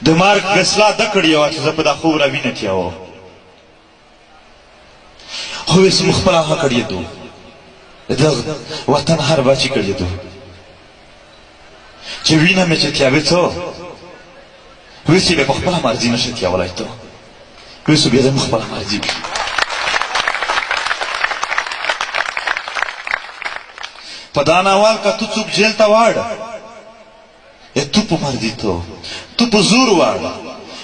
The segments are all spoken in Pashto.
د مرګ فیصله ده کړې وه چې زه په دا خوب راوینه کیا وه خو اوس مو خپله هغه کړې دو د دغه وطن هر بچي کړې دو چې وینه مې چې تیاوې څه اوس یې بیا په خپله مرضي نشي تیاولی ته اوس بیا زموږ خپله مرضي وي په دا ناول که تو څوک جیل ته واړه تو په مرضي تو په زور واړه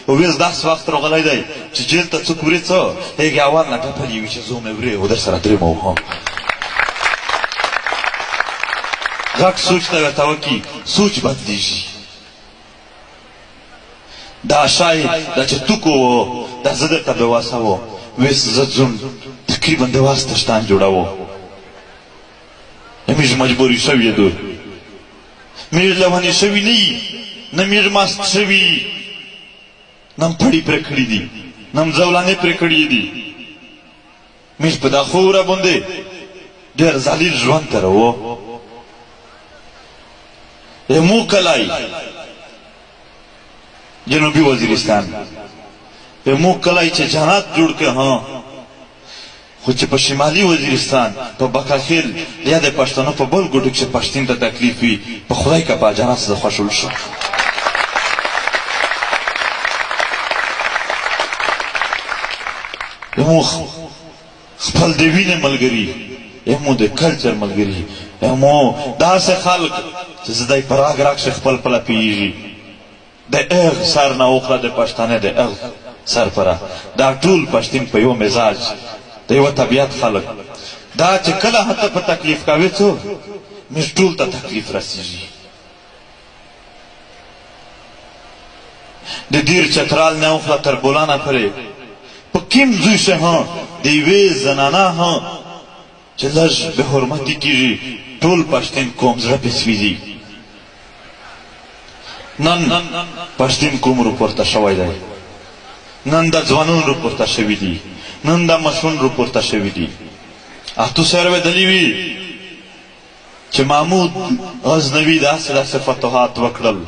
اوس داسې وخت راغلی دی چې جیل ته څوک وړي څه هغې اول نه ټپلي وي چې زه مې وړې او در سره درېمه وهم غټ سوچ ته ورته وکړي سوچ بدلېږي دا شاید دا چې توکو و دا زه درته بېواسه و ویس زه ځم تقریبا د واس تشتان جوړوو میږ مجبوري شوي دو میږ لونې شوي نه یي نه میږ ماست شوي نه م پړي پرې کړي دي نه م زولانې پرې کړي دي میږ په دا خوره باندې ډېر ذلیل ژوند تېروو مو کلی جنوبی وزیرستان مو کلی چې جنات جوړ که ها خو چې په شمالي وزیرستان په بکاخیل یا د پښتنو په بل ګوټو کښې پښتین ته تکلیف وي په خدای که په جنات زه خوشحال شم مو خپل د وینې ملګري مو د کلچر ملګري مو داسې خلک چې زه دی په راګ راګ کښې خپل پله پوهېږي د اغ سر نه وکړه د پښتنې د اغ سر پره دا ټول پښتین په یو مزاج د یوه طبیعت خلک دا چې کله هته په تکلیف کوي څو موږ ټول ته تکلیف رسېږي د دیر چترال نه وخوره تر بولانه پورې په کوم ځای شه ها د یوې زنانه ها چې لږ بې حرمتي کېږي ټول پښتین قوم زړه پې سوځي نن پښتین قوم راپورته شوی دی نن دا ځوانان راپورته شوي دي نن دا مشران راپورته شوي دي اته سره ویدلي وي چې محمود غزنوي داسې داسې فتوحات وکړل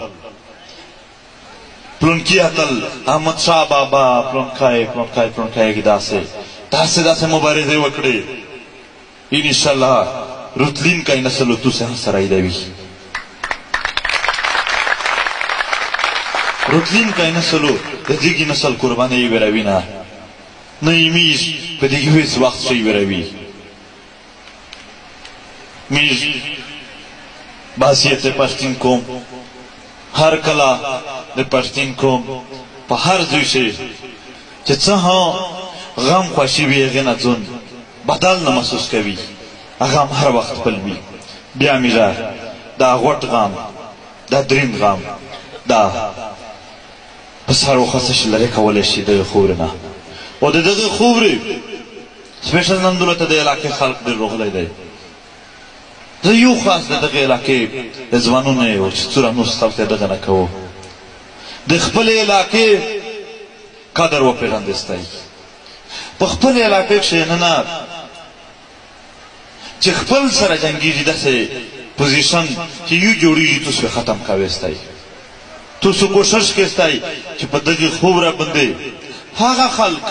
پلونکي اتل احمد شاه بابا پلونکای کې داسې مبارزې وکړې انشاءالله رتلینکی نسل تو سره ایدوي رتلینکی نسلو د دغې نسل قربانۍ وروي نه نه یې میږ په دغې هېڅ وخت شی وروي میږ باسیت پښتین قوم هر کله د پښتین قوم په هر ځای شي چې څه ها غم خوښي وي هغې نه ځون بدل نه محسوس کوي هغه هم هر وخت خپل وي بیا میږه دا غوټ غم دا دریم غم دا په سر وخوڅه چې لرې کولی شي دغې خاورې نه او د دغې خاورې سپېشل نن دلته د علاقې خلق ډېر راغلی دی زه یو خاص د دغې علاقې د ځوانونه یو چې څومره نور خلق ته دغه نه کوو د خپلې علاقې قدر وپېژندستی په خپلې علاقې کښې نه چې خپل سره جنګېږي داسې پوزیشن چې یو جوړېږي تاسو یې ختم کوئستی تاسو کوشش کوئستی چې په دغې خوبره باندې هغه خلک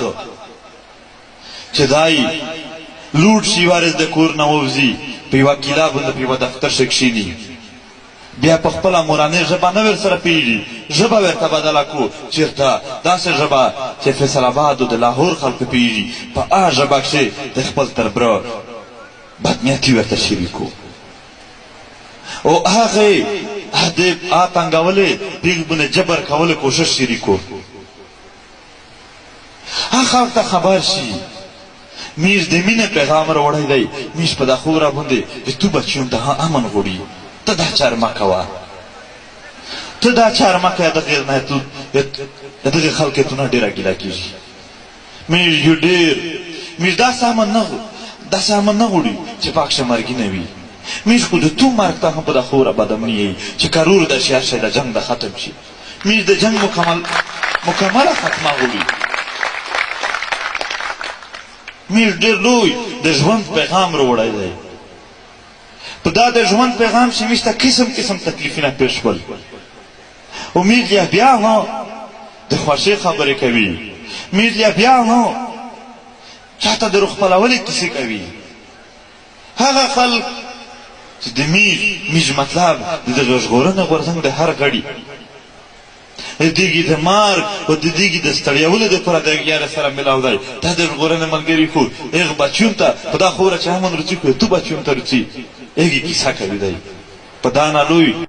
چې دای لوټ شي وارث د کور نه ووځي په یوه کیله باندې په یوه دفتر ښه کښېني بیا په خپله مورنۍ ژبه نه ورسره پوهېږي ژبه ورته بدله کړو چېرته داسې ژبه چې فیصل آباد او د لاهور خلکو پوهېږي په هغه ژبه کښې د خپل تربره بدنیتي ورته شریکو او هغې هغه تنګولې دغې باندې جبر کولو کوشش شریکو هغه خلک ته خبر شي میږ د مینې پیغام راوړی دی میږ په دا خوره باندې د تو بچیون ته امن غواړي ته دا چار مه کوه ته دا چار مه کوه د دغې خلکو ته نه ډېره ګیله کېږي میږ داسې امن نه غواړي چې په هغه کښې مرګي نه وي میږ خو د تو مرګ ته هم په دا خوره بدامني یي چې کرور د شي هر شی د جنګ د ختم شي میږ د جنګ مکمله ختمه غواړي میږ ډېر لوی د ژوند پیغام راوړی دی په دا د ژوند پیغام چې میږ ته قسم قسم تکلیفونه پېښ شول او میږ بیا هم د خوښۍ خبرې کوي. میډیا بیا نو چاته د روغ خپلولې کیسې کوي. هغه خلک چې د میږ مطلب د دغه ژغورنه غورځنګ د هر غړي د دیګي د مارګ او د دیګي د ستړیولو دپاره د یاره سره ملاو دی. دا د ژغورنې ملګري خو هغه بچیون ته په دا خبره چې همون روڅي خو تو بچیون ته روڅي هغې کیسه کوي دی په دا نه لوی